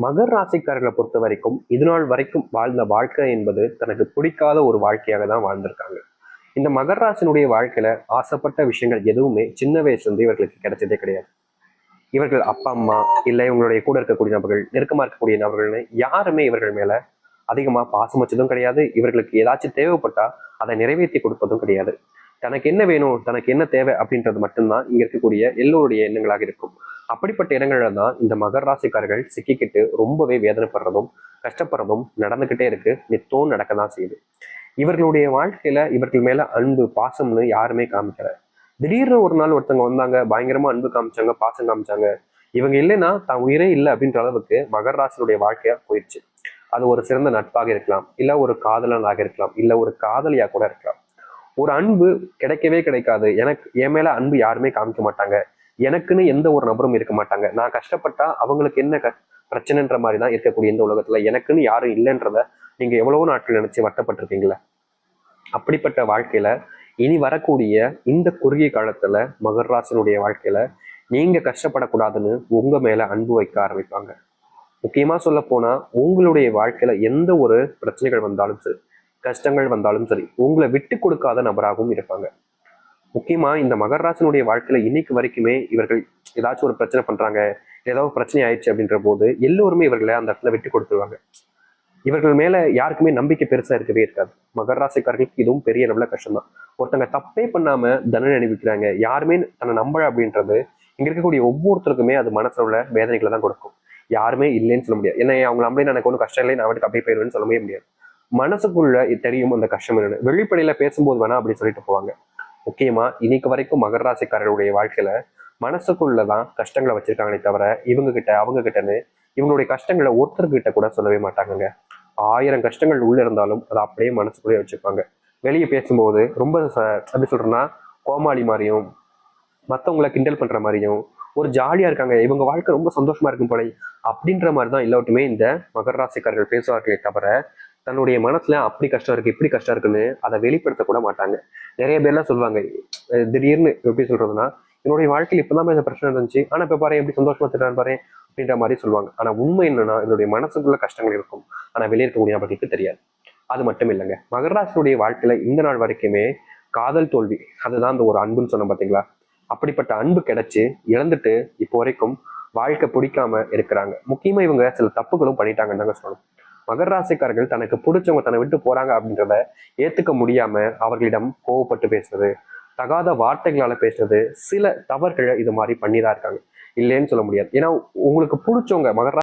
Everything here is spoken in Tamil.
மகர் ராசிக்காரர்களை பொறுத்த வரைக்கும் இது நாள் வரைக்கும் வாழ்ந்த வாழ்க்கை என்பது தனக்கு பிடிக்காத ஒரு வாழ்க்கையாக தான் வாழ்ந்திருக்காங்க. இந்த மகர் ராசினுடைய வாழ்க்கையில ஆசைப்பட்ட விஷயங்கள் எதுவுமே சின்ன வயசுல இருந்து இவர்களுக்கு கிடைச்சதே கிடையாது. இவர்கள் அப்பா அம்மா இல்லை இவங்களுடைய கூட இருக்கக்கூடிய நபர்கள், நெருக்கமா இருக்கக்கூடிய நபர்கள்னு யாருமே இவர்கள் மேல அதிகமா பாசம் வச்சதும் கிடையாது. இவர்களுக்கு ஏதாச்சும் தேவைப்பட்டா அதை நிறைவேற்றி கொடுப்பதும் கிடையாது. தனக்கு என்ன வேணும், தனக்கு என்ன தேவை அப்படின்றது மட்டும்தான் இங்க இருக்கக்கூடிய எல்லோருடைய எண்ணங்களாக இருக்கும். அப்படிப்பட்ட இடங்கள்ல தான் இந்த மகர ராசிக்காரர்கள் சிக்கிக்கிட்டு ரொம்பவே வேதனைப்படுறதும் கஷ்டப்படுறதும் நடந்துகிட்டே இருக்கு. நித்தம் நடக்கதான் செய்யுது. இவர்களுடைய வாழ்க்கையில இவர்கள் மேல அன்பு பாசம்னு யாருமே காமிக்கல. திடீர்னு ஒரு நாள் ஒருத்தவங்க வந்தாங்க, பயங்கரமா அன்பு காமிச்சாங்க, பாசம் காமிச்சாங்க. இவங்க இல்லைன்னா தான் உயிரே இல்லை அப்படின்ற அளவுக்கு மகர ராசியுடைய வாழ்க்கையா போயிடுச்சு. அது ஒரு சிறந்த நட்பாக இருக்கலாம், இல்ல ஒரு காதலனாக இருக்கலாம், இல்ல ஒரு காதலியா கூட இருக்கலாம். ஒரு அன்பு கிடைக்கவே கிடைக்காது. எனக்கு என் மேல அன்பு யாருமே காமிக்க மாட்டாங்க, எனக்குன்னு எந்த ஒரு நபரும் இருக்க மாட்டாங்க, நான் கஷ்டப்பட்டா அவங்களுக்கு என்ன பிரச்சனைன்ற மாதிரி தான் இருக்கக்கூடிய இந்த உலகத்துல எனக்குன்னு யாரும் இல்லைன்றத நீங்க எவ்வளவோ நாட்கள் நினைச்சு வருத்தப்பட்டிருக்கீங்களா? அப்படிப்பட்ட வாழ்க்கையில இனி வரக்கூடிய இந்த குறுகிய காலத்துல மகர ராசினுடைய வாழ்க்கையில நீங்க கஷ்டப்படக்கூடாதுன்னு உங்க மேல அன்பு வைக்க ஆரம்பிப்பாங்க. முக்கியமா சொல்ல போனா உங்களுடைய வாழ்க்கையில எந்த ஒரு பிரச்சனைகள் வந்தாலும் சரி, கஷ்டங்கள் வந்தாலும் சரி, உங்களை விட்டு கொடுக்காத நபராகவும் இருப்பாங்க. முக்கியமா இந்த மகர ராசினுடைய வாழ்க்கையில இன்னைக்கு வரைக்குமே இவர்கள் ஏதாச்சும் ஒரு பிரச்சனை பண்றாங்க, ஏதாவது பிரச்சனை ஆயிடுச்சு அப்படின்ற போது எல்லோருமே இவர்களை அந்த இடத்துல விட்டு கொடுத்துருவாங்க. இவர்கள் மேல யாருக்குமே நம்பிக்கை பெருசா இருக்கவே இருக்காது. மகர ராசிக்காரர்களுக்கு இதுவும் பெரிய நல்ல கஷ்டம் தான். ஒருத்தங்க தப்பே பண்ணாம தண்டனை அனுபவிக்கிறாங்க, யாருமே தன்னை நம்பல அப்படின்றது இங்க இருக்கக்கூடிய ஒவ்வொருத்தருக்குமே அது மனசுல உள்ள வேதனைகளை தான் கொடுக்கும். யாருமே இல்லைன்னு சொல்ல முடியாது. ஏன்னா அவங்க நம்பளே எனக்கு ஒன்றும் கஷ்டம் இல்லை, நான் வந்துட்டு அப்படியே போயிடுவேன்னு சொல்லவே முடியாது. மனசுக்குள்ள தெரியும் அந்த கஷ்டம் என்னன்னு. வெளிப்படையில பேசும்போது வேணா அப்படி சொல்லிட்டு போவாங்க. முக்கியமா இன்னைக்கு வரைக்கும் மகர ராசிக்காரர்களுடைய வாழ்க்கையில மனசுக்குள்ளதான் கஷ்டங்களை வச்சிருக்காங்களே தவிர இவங்க கிட்ட அவங்க கிட்டன்னு இவங்களுடைய கஷ்டங்களை ஒருத்தர்கிட்ட கூட சொல்லவே மாட்டாங்க. 1000 கஷ்டங்கள் உள்ள இருந்தாலும் அதை அப்படியே மனசுக்குள்ளேயே வச்சுப்பாங்க. வெளியே பேசும்போது ரொம்ப எப்படி சொல்றேன்னா கோமாளி மாதிரியும், மற்றவங்களை கிண்டல் பண்ற மாதிரியும், ஒரு ஜாலியா இருக்காங்க, இவங்க வாழ்க்கை ரொம்ப சந்தோஷமா இருக்கும் போல அப்படின்ற மாதிரி தான் எல்லாருமே இந்த மகர ராசிக்காரர்கள் பேசுவார்களே தவிர தன்னுடைய மனசுல அப்படி கஷ்டம் இருக்கு இப்படி கஷ்டம் இருக்குன்னு அதை வெளிப்படுத்த கூட மாட்டாங்க. நிறைய பேர்லாம் சொல்லுவாங்க, திடீர்னு எப்படி சொல்றதுன்னா என்னுடைய வாழ்க்கையில் இப்பதான் இந்த பிரச்சனை இருந்துச்சு, ஆனா இப்ப பாரு எப்படி சந்தோஷமா திட்டான்னு பாரு அப்படின்ற மாதிரி சொல்லுவாங்க. ஆனா உண்மை என்னன்னா என்னுடைய மனசுக்குள்ள கஷ்டங்கள் இருக்கும், ஆனா வெளியே இருக்கக்கூடிய நபர்களுக்கு தெரியாது. அது மட்டும் இல்லைங்க, மகராசனுடைய வாழ்க்கையில இந்த நாள் வரைக்குமே காதல் தோல்வி, அதுதான் அந்த ஒரு அன்புன்னு சொன்ன பாத்தீங்களா, அப்படிப்பட்ட அன்பு கிடைச்சு இழந்துட்டு இப்போ வரைக்கும் வாழ்க்கை பிடிக்காம இருக்கிறாங்க. முக்கியமா இவங்க சில தப்புகளும் பண்ணிட்டாங்கன்னு தாங்க சொல்லணும். மகர ராசிக்காரர்கள் தனக்கு பிடிச்சவங்க தன்னை விட்டு போறாங்க அப்படின்றத ஏத்துக்க முடியாம அவர்களிடம் கோவப்பட்டு பேசுறது, தகாத வார்த்தைகளால பேசுறது, சில தவறுகளை இது மாதிரி பண்ணிதான் இருக்காங்க. இல்லைன்னு சொல்ல முடியாது. ஏன்னா உங்களுக்கு பிடிச்சவங்க மகர